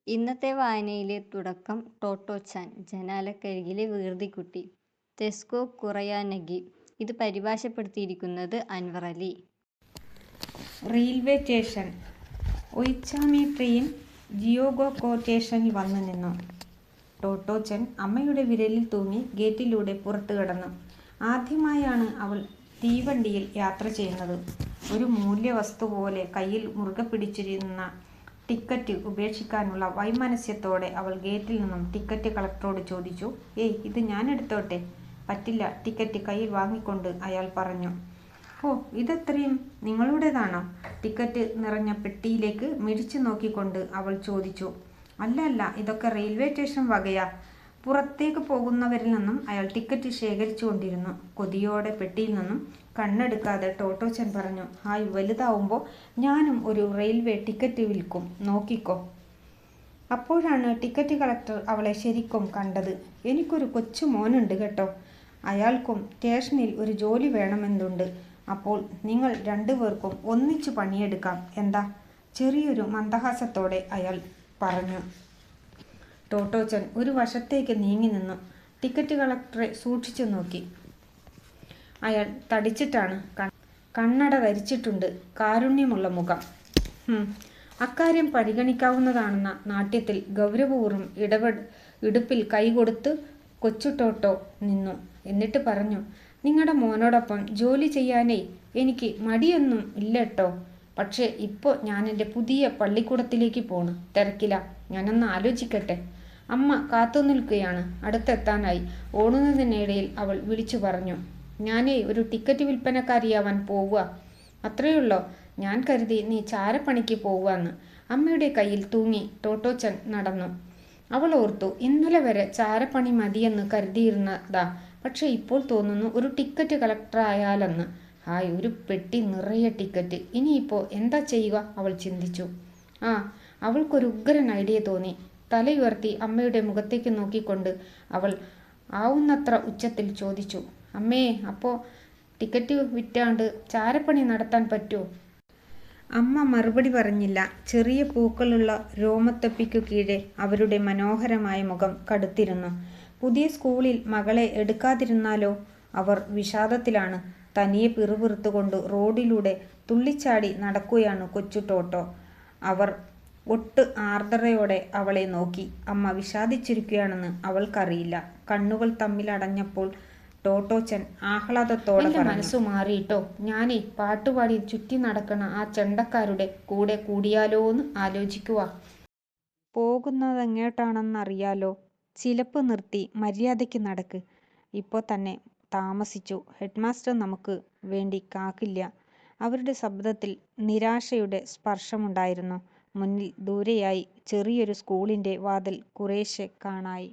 ഇന്നത്തെ വായനയിലെ തുടക്കം ടോട്ടോച്ചാൻ, ജനാലക്കരികിലെ വികൃതിക്കുട്ടി, തെസ്കോ കുറയാനഗി. ഇത് പരിഭാഷപ്പെടുത്തിയിരിക്കുന്നത് അൻവർ അലി. Railway station. ഒയിച്ചാമി ട്രെയിൻ ജിയോഗോക്കോ സ്റ്റേഷനിൽ വന്നു നിന്നു. ടോട്ടോച്ചൻ അമ്മയുടെ വിരലിൽ തൂങ്ങി ഗേറ്റിലൂടെ പുറത്തു കടന്നു. ആദ്യമായാണ് അവൾ തീവണ്ടിയിൽ യാത്ര ചെയ്യുന്നത്. ഒരു മൂല്യവസ്തു പോലെ കയ്യിൽ മുറുകെ പിടിച്ചിരുന്ന ടിക്കറ്റ് ഉപേക്ഷിക്കാനുള്ള വൈമനസ്യത്തോടെ അവൾ ഗേറ്റിൽ നിന്നും ടിക്കറ്റ് കളക്ടറോട് ചോദിച്ചു. "ഏയ്, ഇത് ഞാൻ എടുത്തോട്ടെ?" "പറ്റില്ല." ടിക്കറ്റ് കയ്യിൽ വാങ്ങിക്കൊണ്ട് അയാൾ പറഞ്ഞു. "ഓ, ഇതത്രയും നിങ്ങളുടേതാണോ?" ടിക്കറ്റ് നിറഞ്ഞ പെട്ടിയിലേക്ക് മിഴിച്ചു നോക്കിക്കൊണ്ട് അവൾ ചോദിച്ചു. "അല്ല അല്ല, ഇതൊക്കെ റെയിൽവേ സ്റ്റേഷൻ വകയാ." പുറത്തേക്ക് പോകുന്നവരിൽ നിന്നും അയാൾ ടിക്കറ്റ് ശേഖരിച്ചു കൊണ്ടിരുന്നു. കൊതിയോടെ പെട്ടിയിൽ നിന്നും കണ്ണെടുക്കാതെ ടോട്ടോച്ചൻ പറഞ്ഞു. "ഹായ്, വലുതാവുമ്പോൾ ഞാനും ഒരു റെയിൽവേ ടിക്കറ്റ് വിൽക്കും, നോക്കിക്കോ." അപ്പോഴാണ് ടിക്കറ്റ് കളക്ടർ അവളെ ശരിക്കും കണ്ടത്. "എനിക്കൊരു കൊച്ചു മോനുണ്ട് കേട്ടോ. അയാൾക്കും സ്റ്റേഷനിൽ ഒരു ജോലി വേണമെന്നുണ്ട്. അപ്പോൾ നിങ്ങൾ രണ്ടുപേർക്കും ഒന്നിച്ചു പണിയെടുക്കാം, എന്താ?" ചെറിയൊരു മന്ദഹാസത്തോടെ അയാൾ പറഞ്ഞു. ടോട്ടോച്ചൻ ഒരു വശത്തേക്ക് നീങ്ങി നിന്നു. ടിക്കറ്റ് കളക്ടറെ സൂക്ഷിച്ചു നോക്കി. അയാൾ തടിച്ചിട്ടാണ്, കണ്ണട ധരിച്ചിട്ടുണ്ട്, കാരുണ്യമുള്ള മുഖം. അക്കാര്യം പരിഗണിക്കാവുന്നതാണെന്ന നാട്യത്തിൽ ഗൗരവപൂർവ്വം ഇടുപ്പിൽ കൈകൊടുത്ത് കൊച്ചു ടോട്ടോ നിന്നു. എന്നിട്ട് പറഞ്ഞു. "നിങ്ങളുടെ മോനോടൊപ്പം ജോലി ചെയ്യാനേ എനിക്ക് മടിയൊന്നും ഇല്ലട്ടോ. പക്ഷേ ഇപ്പോൾ ഞാൻ എൻ്റെ പുതിയ പള്ളിക്കൂടത്തിലേക്ക് പോണ്. തിരക്കില്ല. ഞാനൊന്ന് ആലോചിക്കട്ടെ." അമ്മ കാത്തു നിൽക്കുകയാണ്. അടുത്തെത്താനായി. ഓടുന്നതിനിടയിൽ അവൾ വിളിച്ചു പറഞ്ഞു. "ഞാനേ ഒരു ടിക്കറ്റ് വിൽപ്പനക്കാരിയാവാൻ പോവുക." "അത്രയുള്ളോ? ഞാൻ കരുതി നീ ചാരപ്പണിക്ക് പോവുകയെന്ന്." അമ്മയുടെ കയ്യിൽ തൂങ്ങി ടോട്ടോച്ചൻ നടന്നു. അവൾ ഓർത്തു, ഇന്നലെ വരെ ചാരപ്പണി മതിയെന്ന് കരുതിയിരുന്നതാ. പക്ഷെ ഇപ്പോൾ തോന്നുന്നു ഒരു ടിക്കറ്റ് കളക്ടർ ആയാലെന്ന്. ഹായ്, ഒരു പെട്ടി നിറയെ ടിക്കറ്റ്. ഇനിയിപ്പോൾ എന്താ ചെയ്യുക? അവൾ ചിന്തിച്ചു. അവൾക്കൊരു ഉഗ്രൻ ഐഡിയ തോന്നി. തലയുയർത്തി അമ്മയുടെ മുഖത്തേക്ക് നോക്കിക്കൊണ്ട് അവൾ ആവുന്നത്ര ഉച്ചത്തിൽ ചോദിച്ചു. "അമ്മേ, അപ്പോൾ ടിക്കറ്റ് വിറ്റാണ്ട് ചാരപ്പണി നടത്താൻ പറ്റുമോ?" അമ്മ മറുപടി പറഞ്ഞില്ല. ചെറിയ പൂക്കളുള്ള രോമത്തൊപ്പിക്കു കീഴെ അവരുടെ മനോഹരമായ മുഖം കടുത്തിരുന്നു. പുതിയ സ്കൂളിൽ മകളെ എടുക്കാതിരുന്നാലോ? അവർ വിഷാദത്തിലാണ്. തനിയെ പിറുപിറുത്തുകൊണ്ട് റോഡിലൂടെ തുള്ളിച്ചാടി നടക്കുകയാണ് കൊച്ചു ടോട്ടോ. അവർ ഒട്ട് ആർദ്രതയോടെ അവളെ നോക്കി. അമ്മ വിഷാദിച്ചിരിക്കുകയാണെന്ന് അവൾക്കറിയില്ല. കണ്ണുകൾ തമ്മിലടഞ്ഞപ്പോൾ ടോട്ടോച്ചൻ ആഹ്ലാദത്തോടെ പറഞ്ഞു. "മനസ്സു മാറിയിട്ടോ. ഞാനേ പാട്ടുപാടി ചുറ്റി നടക്കണ ആ ചെണ്ടക്കാരുടെ കൂടെ കൂടിയാലോന്ന് ആലോചിക്കുക. പോകുന്നതെങ്ങോട്ടാണെന്നറിയാലോ. ചിലപ്പ് നിർത്തി മര്യാദയ്ക്ക് നടക്ക്. ഇപ്പോൾ തന്നെ താമസിച്ചു. ഹെഡ്മാസ്റ്റർ നമുക്ക് വേണ്ടി കാക്കില്ല." അവരുടെ ശബ്ദത്തിൽ നിരാശയുടെ സ്പർശമുണ്ടായിരുന്നു. മുന്നിൽ ദൂരെയായി ചെറിയൊരു സ്കൂളിൻ്റെ വാതിൽ കുറേശ്ശെ കാണായി.